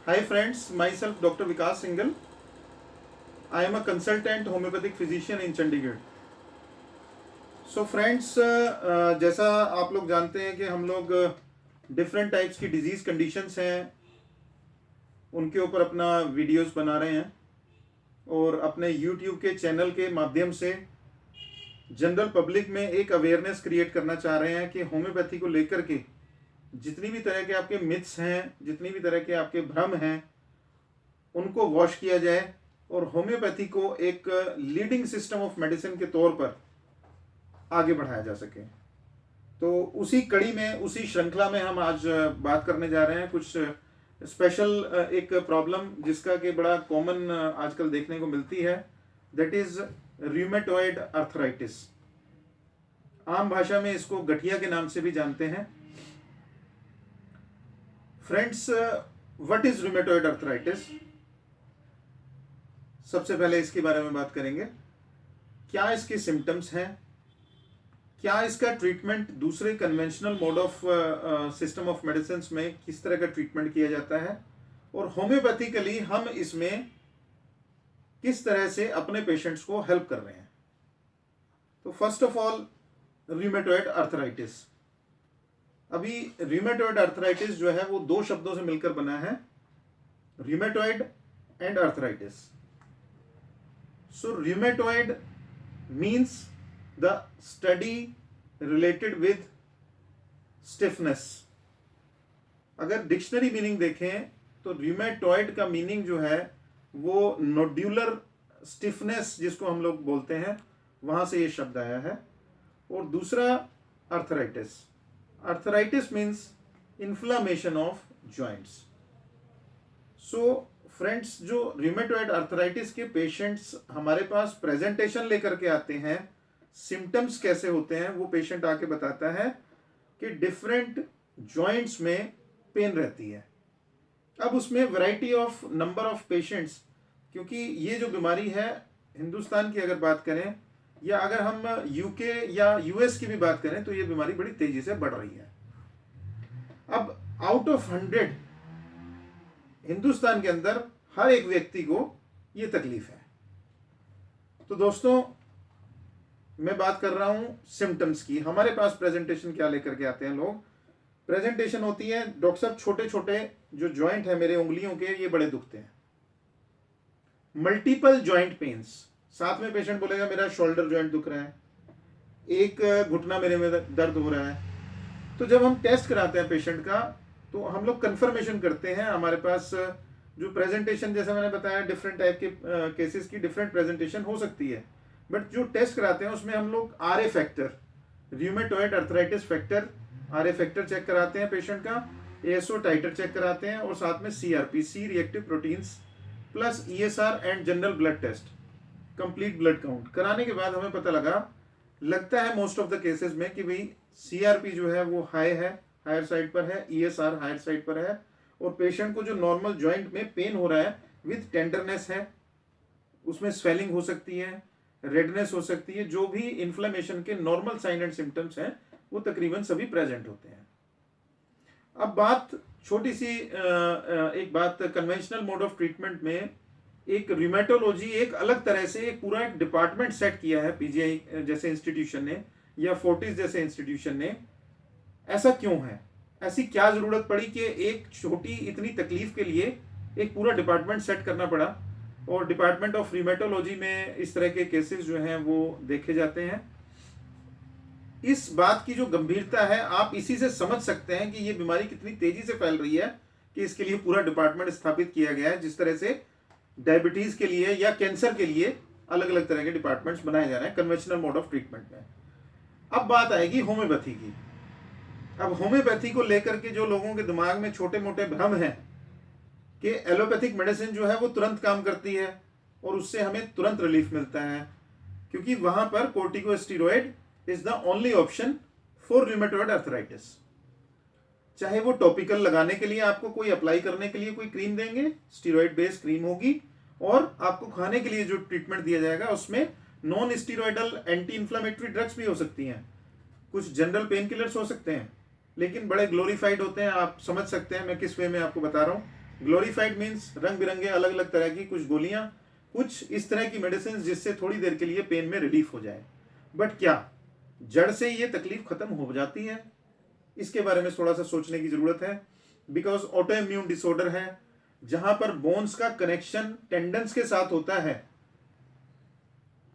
Hi friends, myself Dr. Vikas Singhal. I am a consultant homeopathic physician in Chandigarh. So friends, जैसा आप लोग जानते हैं कि हम लोग डिफरेंट टाइप्स की डिजीज़ कंडीशंस हैं उनके ऊपर अपना वीडियोस बना रहे हैं और अपने YouTube के चैनल के माध्यम से जनरल पब्लिक में एक अवेयरनेस क्रिएट करना चाह रहे हैं कि होम्योपैथी को लेकर के जितनी भी तरह के आपके मिथ्स हैं, जितनी भी तरह के आपके भ्रम हैं, उनको वॉश किया जाए और होम्योपैथी को एक लीडिंग सिस्टम ऑफ मेडिसिन के तौर पर आगे बढ़ाया जा सके। तो उसी कड़ी में, उसी श्रृंखला में हम आज बात करने जा रहे हैं कुछ स्पेशल एक प्रॉब्लम जिसका कि बड़ा कॉमन आजकल देखने को मिलती है, दैट इज र्यूमेटॉइड आर्थराइटिस। आम भाषा में इसको गठिया के नाम से भी जानते हैं। Friends, what is rheumatoid arthritis? सबसे पहले इसके बारे में बात करेंगे। क्या इसके सिम्टम्स हैं, क्या इसका ट्रीटमेंट दूसरे conventional mode of system of medicine में किस तरह का ट्रीटमेंट किया जाता है, और होम्योपैथिकली हम इसमें किस तरह से अपने पेशेंट्स को हेल्प कर रहे हैं। तो first of all, rheumatoid arthritis. अभी र्यूमेटॉइड आर्थराइटिस जो है वो दो शब्दों से मिलकर बना है, rheumatoid and arthritis. So rheumatoid means the study related with stiffness. अगर डिक्शनरी मीनिंग देखें तो र्यूमेटॉइड का मीनिंग जो है वो नोड्यूलर स्टिफनेस जिसको हम लोग बोलते हैं, वहां से ये शब्द आया है। और दूसरा arthritis, arthritis means inflammation of joints. So friends, जो र्यूमेटॉइड आर्थराइटिस के पेशेंट्स हमारे पास प्रेजेंटेशन लेकर के आते हैं, सिम्टम्स कैसे होते हैं, वो पेशेंट आके बताता है कि डिफरेंट जॉइंट्स में पेन रहती है। अब उसमें variety of number of patients, क्योंकि ये जो बीमारी है हिंदुस्तान की अगर बात करें या अगर हम यूके या यूएस की भी बात करें तो ये बीमारी बड़ी तेजी से बढ़ रही है। अब आउट ऑफ 100 हिंदुस्तान के अंदर हर एक व्यक्ति को ये तकलीफ है। तो दोस्तों, मैं बात कर रहा हूं सिम्टम्स की। हमारे पास प्रेजेंटेशन क्या लेकर के आते हैं लोग? प्रेजेंटेशन होती है, डॉक्टर साहब छोटे छोटे जो जॉइंट है मेरे उंगलियों के, ये बड़े दुखते हैं, मल्टीपल जॉइंट पेन्स। साथ में पेशेंट बोलेगा मेरा शोल्डर जॉइंट दुख रहा है, एक घुटना मेरे में दर्द हो रहा है। तो जब हम टेस्ट कराते हैं पेशेंट का तो हम लोग कंफर्मेशन करते हैं। हमारे पास जो प्रेजेंटेशन, जैसा मैंने बताया, डिफरेंट टाइप के केसेस की डिफरेंट प्रेजेंटेशन हो सकती है, बट जो टेस्ट कराते हैं उसमें हम लोग R A factor, rheumatoid arthritis factor, R A factor check कराते हैं पेशेंट का, एएसओ टाइटर चेक कराते हैं, और साथ में CRP, C reactive proteins, plus ESR and general blood test, complete blood count कराने के बाद हमें पता लगता है मोस्ट ऑफ द केसेस में कि भाई सीआरपी जो है वो हाई है, हायर साइड पर है, ईएसआर हायर साइड पर है, और पेशेंट को जो नॉर्मल जॉइंट में पेन हो रहा है विद टेंडरनेस है, उसमें स्वेलिंग हो सकती है, रेडनेस हो सकती है, जो भी इन्फ्लेमेशन के नॉर्मल साइन एंड सिम्टम्स हैं वो तकरीबन सभी प्रेजेंट होते हैं। अब बात छोटी सी एक बात, कन्वेंशनल मोड ऑफ ट्रीटमेंट में एक र्यूमेटोलॉजी एक अलग तरह से एक पूरा एक डिपार्टमेंट सेट किया है पीजीआई जैसे इंस्टीट्यूशन ने या फोर्टिस जैसे इंस्टीट्यूशन ने। ऐसा क्यों है? ऐसी क्या जरूरत पड़ी कि एक छोटी इतनी तकलीफ के लिए एक पूरा डिपार्टमेंट सेट करना पड़ा, और डिपार्टमेंट ऑफ र्यूमेटोलॉजी में इस तरह के केसेस जो हैं वो देखे जाते हैं। इस बात की जो गंभीरता है आप इसी से समझ सकते हैं कि ये बीमारी कितनी तेजी से फैल रही है, कि इसके लिए पूरा डिपार्टमेंट स्थापित किया गया है। जिस तरह से डायबिटीज के लिए या कैंसर के लिए अलग अलग तरह के डिपार्टमेंट्स बनाए जा रहे हैं कन्वेंशनल मोड ऑफ ट्रीटमेंट में। अब बात आएगी होम्योपैथी की। अब होम्योपैथी को लेकर के जो लोगों के दिमाग में छोटे मोटे भ्रम हैं कि एलोपैथिक मेडिसिन जो है वो तुरंत काम करती है और उससे हमें तुरंत रिलीफ मिलता है, क्योंकि वहां पर corticosteroid is the only option for rheumatoid arthritis. चाहे वो टॉपिकल लगाने के लिए आपको कोई अप्लाई करने के लिए कोई क्रीम देंगे, स्टीरॉइड बेस्ड क्रीम होगी, और आपको खाने के लिए जो ट्रीटमेंट दिया जाएगा उसमें नॉन स्टीरॉइडल एंटी इन्फ्लेमेटरी ड्रग्स भी हो सकती हैं, कुछ जनरल पेन किलर्स हो सकते हैं, लेकिन बड़े ग्लोरीफाइड होते हैं। आप समझ सकते हैं मैं किस वे में आपको बता रहा हूँ। ग्लोरीफाइड मीन्स रंग बिरंगे अलग अलग तरह की कुछ गोलियां, कुछ इस तरह की मेडिसिन जिससे थोड़ी देर के लिए पेन में रिलीफ हो जाए। बट क्या जड़ से ये तकलीफ खत्म हो जाती है? इसके बारे में थोड़ा सा सोचने की जरूरत है। बिकॉज ऑटो इम्यून डिसऑर्डर है जहां पर बोन्स का कनेक्शन टेंडन्स के साथ होता है,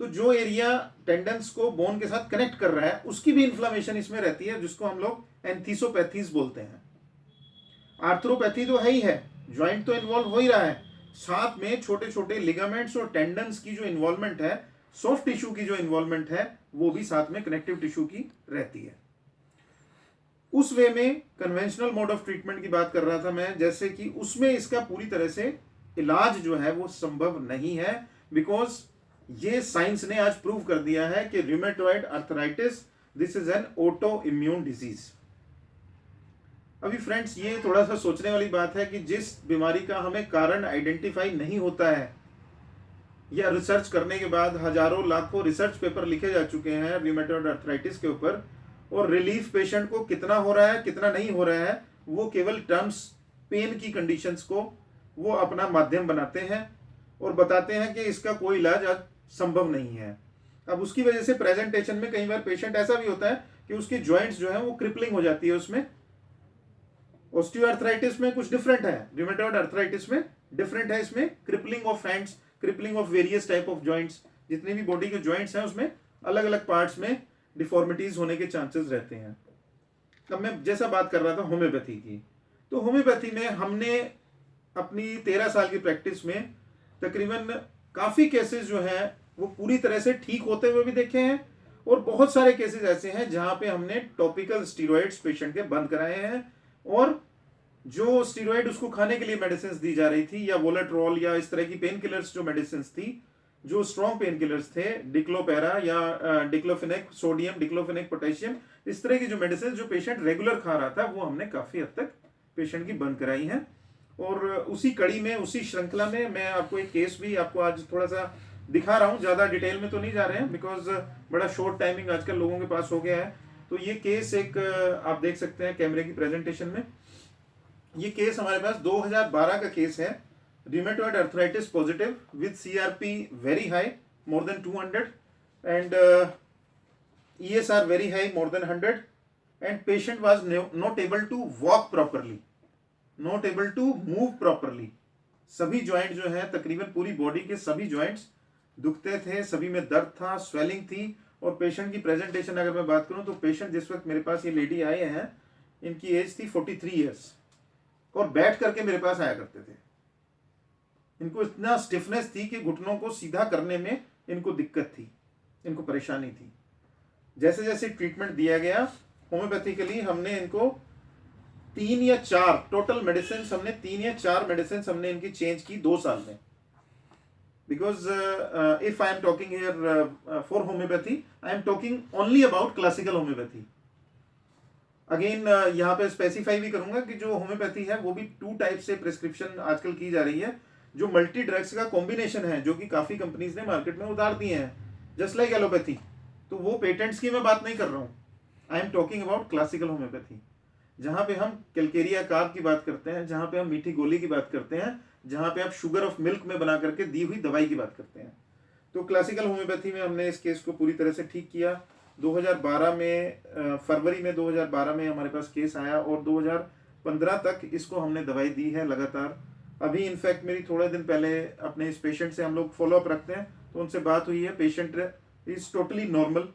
तो जो एरिया टेंडन्स को बोन के साथ कनेक्ट कर रहा है उसकी भी इंफ्लामेशन इसमें रहती है, जिसको हम लोग एंथीसोपैथीज बोलते हैं। आर्थ्रोपैथी तो है ही है, ज्वाइंट तो इन्वॉल्व हो ही रहा है, साथ में छोटे छोटे लिगामेंट्स और टेंडन्स की जो इन्वॉल्वमेंट है, सॉफ्ट टिश्यू की जो इन्वॉल्वमेंट है, वो भी साथ में कनेक्टिव टिश्यू की रहती है। उस वे में कन्वेंशनल मोड ऑफ ट्रीटमेंट की बात कर रहा था मैं, जैसे कि उसमें इसका पूरी तरह से इलाज जो है वो संभव नहीं है, बिकॉज ये साइंस ने आज प्रूव कर दिया है कि rheumatoid arthritis this is an auto immune disease. अभी फ्रेंड्स ये थोड़ा सा सोचने वाली बात है कि जिस बीमारी का हमें कारण आइडेंटिफाई नहीं होता है, या रिसर्च करने के बाद हजारों लाखों रिसर्च पेपर लिखे जा चुके हैं रूमेटॉइड आर्थराइटिस के ऊपर, और रिलीफ पेशेंट को कितना हो रहा है कितना नहीं हो रहा है, वो केवल टर्म्स पेन की कंडीशंस को वो अपना माध्यम बनाते हैं और बताते हैं कि इसका कोई इलाज आज संभव नहीं है। अब उसकी वजह से प्रेजेंटेशन में कई बार पेशेंट ऐसा भी होता है कि उसकी जॉइंट्स जो है वो क्रिपलिंग हो जाती है। उसमें ऑस्टियोआर्थराइटिस में कुछ डिफरेंट है, रूमेटॉइड आर्थराइटिस में डिफरेंट है। इसमें crippling of hands, crippling of various type of joints, जितने भी बॉडी के जॉइंट्स हैं उसमें अलग अलग पार्ट्स में डिफॉर्मिटीज होने के चांसेस रहते हैं। अब मैं जैसा बात कर रहा था होम्योपैथी की, तो होम्योपैथी में हमने अपनी 13 साल की प्रैक्टिस में तकरीबन काफ़ी केसेस जो हैं वो पूरी तरह से ठीक होते हुए भी देखे हैं, और बहुत सारे केसेस ऐसे हैं जहां पे हमने टॉपिकल स्टीरॉइड्स पेशेंट के बंद कराए हैं, और जो स्टीरॉइड उसको खाने के लिए मेडिसिन दी जा रही थी, या वोलेट्रॉल या इस तरह की पेन किलर्स जो मेडिसिन थी, जो स्ट्रॉन्ग पेन किलर्स थे, डिक्लोपेरा या डिक्लोफिनेक सोडियम, डिक्लोफिनेक पोटेशियम, इस तरह की जो मेडिसिन जो पेशेंट रेगुलर खा रहा था, वो हमने काफ़ी हद तक पेशेंट की बंद कराई हैं। और उसी कड़ी में, उसी श्रृंखला में मैं आपको एक केस भी आपको आज थोड़ा सा दिखा रहा हूँ, ज़्यादा डिटेल में तो नहीं जा रहे हैं बिकॉज बड़ा शॉर्ट टाइमिंग आजकल लोगों के पास हो गया है। तो ये केस एक आप देख सकते हैं कैमरे की प्रेजेंटेशन में, ये केस हमारे पास 2012 का केस है। Rheumatoid arthritis positive with CRP very high more than 200 and ESR very high more than 100 and patient was not able to walk properly, not able to move properly. सभी joint जो है, तकरीबन पूरी body के सभी joints दुखते थे, सभी में दर्द था, स्वेलिंग थी। और पेशेंट की प्रेजेंटेशन अगर मैं बात करूं तो पेशेंट जिस वक्त मेरे पास ये लेडी आए हैं, इनकी एज थी 43 ईयर्स, और बैठ करके मेरे पास आया करते थे। इनको इतना स्टिफनेस थी कि घुटनों को सीधा करने में इनको दिक्कत थी, इनको परेशानी थी। जैसे जैसे ट्रीटमेंट दिया गया होम्योपैथिकली, हमने इनको 3 या 4 टोटल मेडिसिन, हमने 3 या 4 मेडिसिन हमने इनकी चेंज की 2 साल में। Because if I am talking here for homeopathy, I am talking only about classical homeopathy. Again यहाँ पे स्पेसिफाई भी करूंगा कि जो होम्योपैथी है वो भी 2 टाइप से प्रिस्क्रिप्शन आजकल की जा रही है, जो मल्टी ड्रग्स का कॉम्बिनेशन है, जो कि काफ़ी कंपनीज ने मार्केट में उतार दिए हैं, जस्ट लाइक एलोपैथी। तो वो पेटेंट्स की मैं बात नहीं कर रहा हूँ, I am talking about classical homeopathy, जहाँ पे हम कैलकेरिया कार्ब की बात करते हैं, जहाँ पे हम मीठी गोली की बात करते हैं, जहाँ पे आप शुगर ऑफ मिल्क में बना करके दी हुई दवाई की बात करते हैं। तो क्लासिकल होम्योपैथी में हमने इस केस को पूरी तरह से ठीक किया। 2012 में फरवरी में 2012 में हमारे पास केस आया, और 2015 तक इसको हमने दवाई दी है लगातार। अभी इनफैक्ट मेरी थोड़े दिन पहले अपने इस पेशेंट से हम लोग फॉलोअप रखते हैं, तो उनसे बात हुई है, पेशेंट इज टोटली नॉर्मल,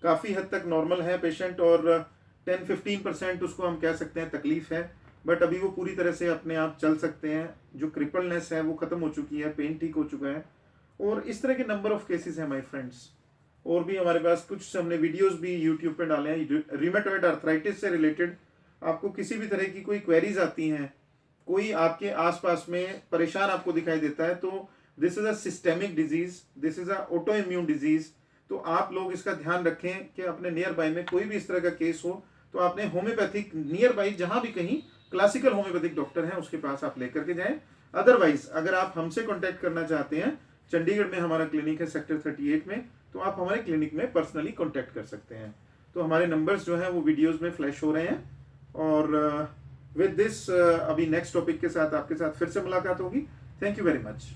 काफ़ी हद तक नॉर्मल है पेशेंट, और 10-15% उसको हम कह सकते हैं तकलीफ है, बट अभी वो पूरी तरह से अपने आप चल सकते हैं। जो क्रिपलनेस है वो ख़त्म हो चुकी है, पेन ठीक हो चुका है। और इस तरह के नंबर ऑफ केसेस हैं माय फ्रेंड्स। और भी हमारे पास कुछ हमने वीडियोस भी यूट्यूब पे डाले हैं रूमेटॉइड आर्थराइटिस से रिलेटेड। आपको किसी भी तरह की कोई क्वेरीज आती हैं, कोई आपके आसपास में परेशान आपको दिखाई देता है, तो this is a systemic disease, this is a auto immune disease. तो आप लोग इसका ध्यान रखें कि अपने नियर बाय में कोई भी इस तरह का केस हो तो आपने होम्योपैथिक नियर बाय जहाँ भी कहीं क्लासिकल होम्योपैथिक डॉक्टर हैं उसके पास आप लेकर के जाएं। अदरवाइज अगर आप हमसे कॉन्टैक्ट करना चाहते हैं, चंडीगढ़ में हमारा क्लिनिक है सेक्टर 38 में, तो आप हमारे क्लिनिक में पर्सनली कॉन्टैक्ट कर सकते हैं। तो हमारे नंबर्स जो हैं वो वीडियोज़ में फ्लैश हो रहे हैं, और विद दिस अभी नेक्स्ट टॉपिक के साथ आपके साथ फिर से मुलाकात होगी। Thank you very much.